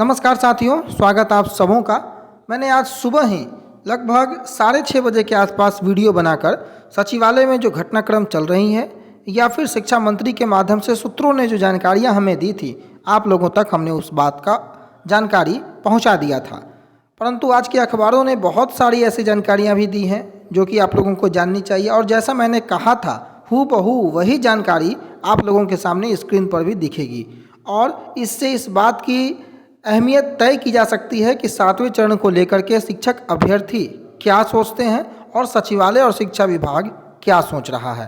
नमस्कार साथियों, स्वागत आप सबों का। मैंने आज सुबह ही लगभग 6:30 बजे के आसपास वीडियो बनाकर सचिवालय में जो घटनाक्रम चल रही है या फिर शिक्षा मंत्री के माध्यम से सूत्रों ने जो जानकारियां हमें दी थी, आप लोगों तक हमने उस बात का जानकारी पहुंचा दिया था। परंतु आज के अखबारों ने बहुत सारी ऐसी जानकारियां भी दी हैं जो कि आप लोगों को जाननी चाहिए, और जैसा मैंने कहा था हूबहू वही जानकारी आप लोगों के सामने स्क्रीन पर भी दिखेगी। और इससे इस बात की अहमियत तय की जा सकती है कि 7वें चरण को लेकर के शिक्षक अभ्यर्थी क्या सोचते हैं और सचिवालय और शिक्षा विभाग क्या सोच रहा है।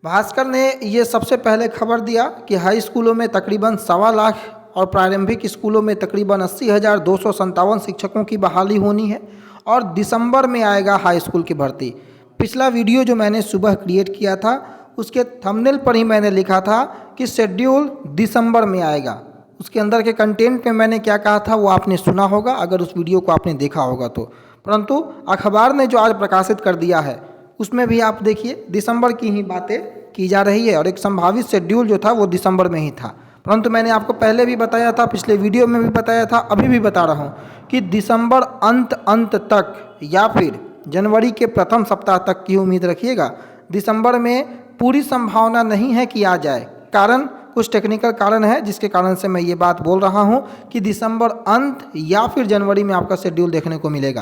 भास्कर ने ये सबसे पहले खबर दिया कि हाई स्कूलों में तकरीबन 1.25 लाख और प्रारंभिक स्कूलों में तकरीबन 80,257 शिक्षकों की बहाली होनी है और दिसंबर में आएगा हाई स्कूल की भर्ती। पिछला वीडियो जो मैंने सुबह क्रिएट किया था उसके थंबनेल पर ही मैंने लिखा था कि शेड्यूल दिसंबर में आएगा। उसके अंदर के कंटेंट में मैंने क्या कहा था वो आपने सुना होगा, अगर उस वीडियो को आपने देखा होगा तो। परंतु अखबार ने जो आज प्रकाशित कर दिया है उसमें भी आप देखिए दिसंबर की ही बातें की जा रही है और एक संभावित शेड्यूल जो था वो दिसंबर में ही था। परंतु मैंने आपको पहले भी बताया था, पिछले वीडियो में भी बताया था, अभी भी बता रहा हूँ कि दिसंबर अंत तक या फिर जनवरी के प्रथम सप्ताह तक की उम्मीद रखिएगा। दिसंबर में पूरी संभावना नहीं है कि आ जाए, कारण कुछ टेक्निकल कारण है जिसके कारण से मैं ये बात बोल रहा हूँ कि दिसंबर अंत या फिर जनवरी में आपका शेड्यूल देखने को मिलेगा।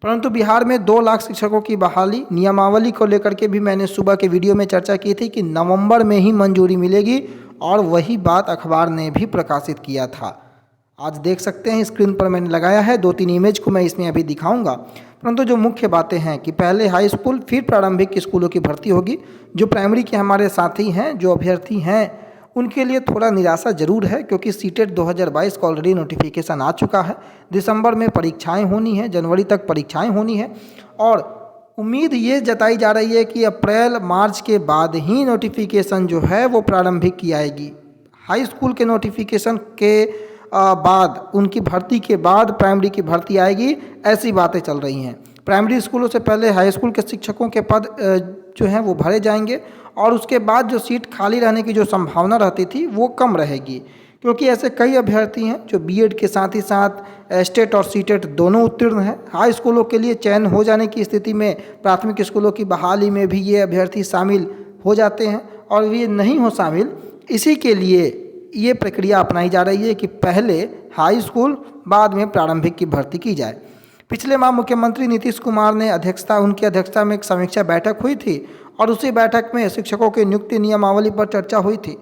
परंतु बिहार में 2 लाख शिक्षकों की बहाली नियमावली को लेकर के भी मैंने सुबह के वीडियो में चर्चा की थी कि नवंबर में ही मंजूरी मिलेगी, और वही बात अखबार ने भी प्रकाशित किया था। आज देख सकते हैं स्क्रीन पर मैंने लगाया है, 2-3 इमेज को मैं इसमें अभी दिखाऊंगा। परंतु जो मुख्य बातें हैं कि पहले हाई स्कूल फिर प्रारंभिक स्कूलों की भर्ती होगी। जो प्राइमरी के हमारे साथी हैं, जो अभ्यर्थी हैं, उनके लिए थोड़ा निराशा जरूर है क्योंकि सीटेट 2022 का ऑलरेडी नोटिफिकेशन आ चुका है। दिसंबर में परीक्षाएं होनी है, जनवरी तक परीक्षाएं होनी है, और उम्मीद ये जताई जा रही है कि अप्रैल मार्च के बाद ही नोटिफिकेशन जो है वो प्रारंभिक की आएगी। हाई स्कूल के नोटिफिकेशन के बाद, उनकी भर्ती के बाद प्राइमरी की भर्ती आएगी, ऐसी बातें चल रही हैं। प्राइमरी स्कूलों से पहले हाई स्कूल के शिक्षकों के पद जो हैं वो भरे जाएंगे, और उसके बाद जो सीट खाली रहने की जो संभावना रहती थी वो कम रहेगी, क्योंकि ऐसे कई अभ्यर्थी हैं जो बीएड के साथ ही साथ स्टेट और सीटेट दोनों उत्तीर्ण हैं। हाई स्कूलों के लिए चयन हो जाने की स्थिति में प्राथमिक स्कूलों की बहाली में भी ये अभ्यर्थी शामिल हो जाते हैं, और ये नहीं हो शामिल, इसी के लिए ये प्रक्रिया अपनाई जा रही है कि पहले हाई स्कूल बाद में प्रारंभिक की भर्ती की जाए। पिछले माह मुख्यमंत्री नीतीश कुमार ने उनकी अध्यक्षता में एक समीक्षा बैठक हुई थी, और उसी बैठक में शिक्षकों की नियुक्ति नियमावली पर चर्चा हुई थी,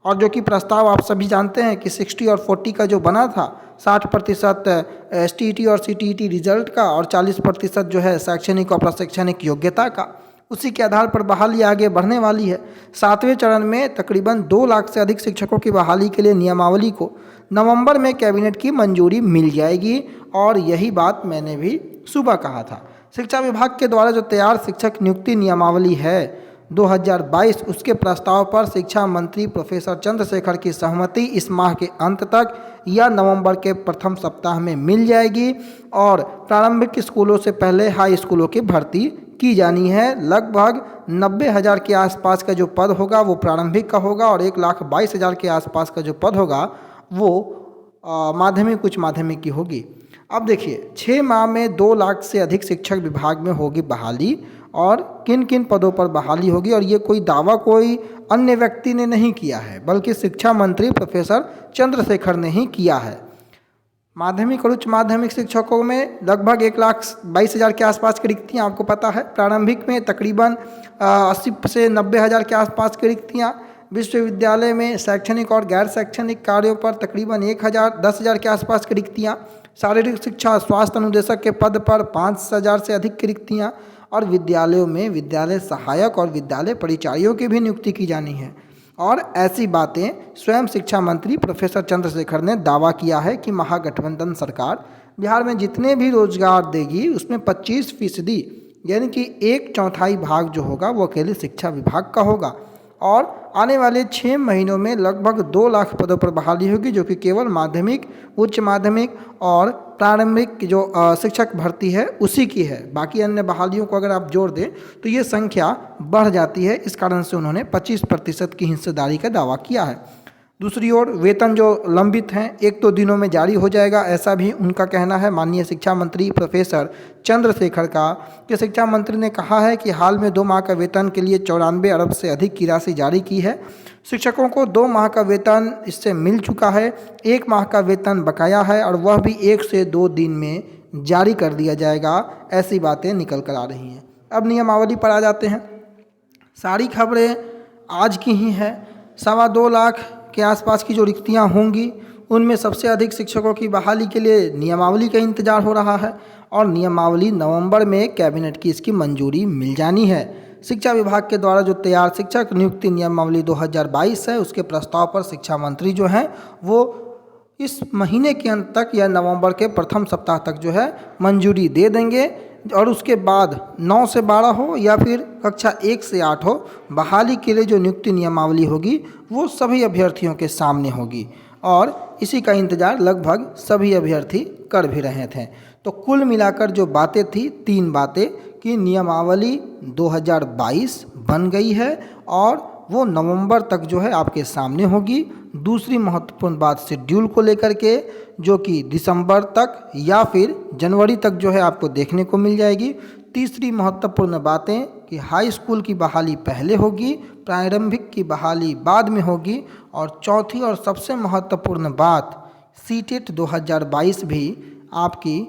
और जो कि प्रस्ताव आप सभी जानते हैं कि 60 और 40 का जो बना था, 60% एसटीईटी और सीटीईटी रिजल्ट का और 40% जो है शैक्षणिक और प्रशैक्षणिक योग्यता का, उसी के आधार पर बहाली आगे बढ़ने वाली है। 7वें चरण में तकरीबन 2 लाख से अधिक शिक्षकों की बहाली के लिए नियमावली को नवंबर में कैबिनेट की मंजूरी मिल जाएगी, और यही बात मैंने भी सुबह कहा था। शिक्षा विभाग के द्वारा जो तैयार शिक्षक नियुक्ति नियमावली है 2022, उसके प्रस्ताव पर शिक्षा मंत्री प्रोफेसर चंद्रशेखर की सहमति इस माह के अंत तक या नवंबर के प्रथम सप्ताह में मिल जाएगी, और प्रारंभिक स्कूलों से पहले हाई स्कूलों की भर्ती की जानी है। लगभग 90,000 के आसपास का जो पद होगा वो प्रारंभिक का होगा, और 1,22,000 के आसपास का जो पद होगा वो माध्यमिक उच्च माध्यमिक की होगी। अब देखिए 6 माह में 2 लाख से अधिक शिक्षक विभाग में होगी बहाली, और किन किन पदों पर बहाली होगी, और ये कोई दावा कोई अन्य व्यक्ति ने नहीं किया है, बल्कि शिक्षा मंत्री प्रोफेसर चंद्रशेखर ने ही किया है। माध्यमिक और उच्च माध्यमिक शिक्षकों में लगभग 1,22,000 के आसपास की रिक्तियाँ आपको पता है। प्रारंभिक में तकरीबन 80 से 90,000 के आसपास की रिक्तियाँ। विश्वविद्यालय में शैक्षणिक और गैर शैक्षणिक कार्यों पर तकरीबन 10,000 के आसपास की रिक्तियाँ। शारीरिक शिक्षा स्वास्थ्य अनुदेशक के पद पर 5,000 से अधिक की रिक्तियाँ, और विद्यालयों में विद्यालय सहायक और विद्यालय परिचारियों की भी नियुक्ति की जानी है। और ऐसी बातें स्वयं शिक्षा मंत्री प्रोफेसर चंद्रशेखर ने दावा किया है कि महागठबंधन सरकार बिहार में जितने भी रोजगार देगी उसमें 25% यानी कि 1/4 भाग जो होगा वो अकेले शिक्षा विभाग का होगा, और आने वाले 6 महीनों में लगभग 2 लाख पदों पर बहाली होगी, जो कि केवल माध्यमिक, उच्च माध्यमिक और प्रारंभिक की जो शिक्षक भर्ती है उसी की है। बाकी अन्य बहालियों को अगर आप जोड़ दें तो ये संख्या बढ़ जाती है। इस कारण से उन्होंने 25% की हिस्सेदारी का दावा किया है। दूसरी ओर वेतन जो लंबित हैं 1-2 दिनों में जारी हो जाएगा, ऐसा भी उनका कहना है। माननीय शिक्षा मंत्री प्रोफेसर चंद्रशेखर का कि शिक्षा मंत्री ने कहा है कि हाल में 2 माह का वेतन के लिए 94 अरब से अधिक की राशि जारी की है। शिक्षकों को 2 माह का वेतन इससे मिल चुका है, 1 माह का वेतन बकाया है और वह भी 1 से 2 दिन में जारी कर दिया जाएगा, ऐसी बातें निकल कर आ रही हैं। अब नियमावली पर आ जाते हैं। सारी खबरें आज की ही हैं। 2.25 लाख के आसपास की जो रिक्तियां होंगी उनमें सबसे अधिक शिक्षकों की बहाली के लिए नियमावली का इंतजार हो रहा है और नियमावली नवंबर में कैबिनेट की इसकी मंजूरी मिल जानी है। शिक्षा विभाग के द्वारा जो तैयार शिक्षक नियुक्ति नियमावली 2022 है, उसके प्रस्ताव पर शिक्षा मंत्री जो हैं वो इस महीने के अंत तक या नवंबर के प्रथम सप्ताह तक जो है मंजूरी दे देंगे और उसके बाद 9 से 12 हो या फिर कक्षा 1 से 8 हो, बहाली के लिए जो नियुक्ति नियमावली होगी वो सभी अभ्यर्थियों के सामने होगी और इसी का इंतज़ार लगभग सभी अभ्यर्थी कर भी रहे थे। तो कुल मिलाकर जो बातें थी, 3 बातें कि नियमावली 2022 बन गई है और वो नवंबर तक जो है आपके सामने होगी। दूसरी महत्वपूर्ण बात शेड्यूल को लेकर के, जो कि दिसंबर तक या फिर जनवरी तक जो है आपको देखने को मिल जाएगी। तीसरी महत्वपूर्ण बातें कि हाई स्कूल की बहाली पहले होगी, प्रारंभिक की बहाली बाद में होगी और चौथी और सबसे महत्वपूर्ण बात सीटेट 2022 भी आपकी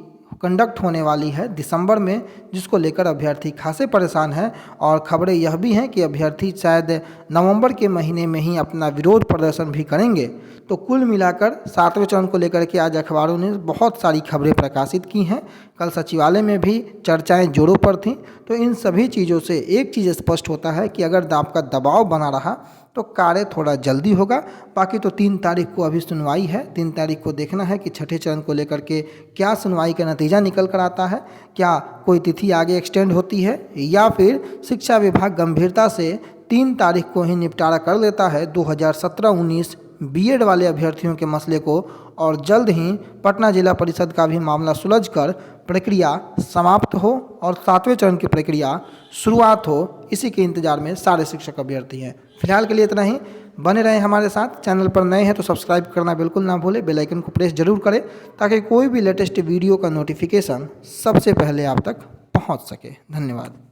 कंडक्ट होने वाली है दिसंबर में, जिसको लेकर अभ्यर्थी खासे परेशान हैं और खबरें यह भी हैं कि अभ्यर्थी शायद नवंबर के महीने में ही अपना विरोध प्रदर्शन भी करेंगे। तो कुल मिलाकर 7वें चरण को लेकर के आज अखबारों ने बहुत सारी खबरें प्रकाशित की हैं। कल सचिवालय में भी चर्चाएं जोरों पर थीं। तो इन सभी चीज़ों से एक चीज़ स्पष्ट होता है कि अगर आपका दबाव बना रहा तो कार्य थोड़ा जल्दी होगा। बाकी तो 3 तारीख को अभी सुनवाई है, 3 तारीख को देखना है कि छठे चरण को लेकर के क्या सुनवाई का नतीजा निकल कर आता है, क्या कोई तिथि आगे एक्सटेंड होती है या फिर शिक्षा विभाग गंभीरता से 3 तारीख को ही निपटारा कर लेता है 2017-19 बीएड वाले अभ्यर्थियों के मसले को और जल्द ही पटना जिला परिषद का भी मामला सुलझकर प्रक्रिया समाप्त हो और 7वें चरण की प्रक्रिया शुरुआत हो। इसी के इंतजार में सारे शिक्षक अभ्यर्थी हैं। फिलहाल के लिए इतना ही। बने रहें हमारे साथ। चैनल पर नए हैं तो सब्सक्राइब करना बिल्कुल ना भूलें, बेल आइकन को प्रेस जरूर करें ताकि कोई भी लेटेस्ट वीडियो का नोटिफिकेशन सबसे पहले आप तक पहुंच सके। धन्यवाद।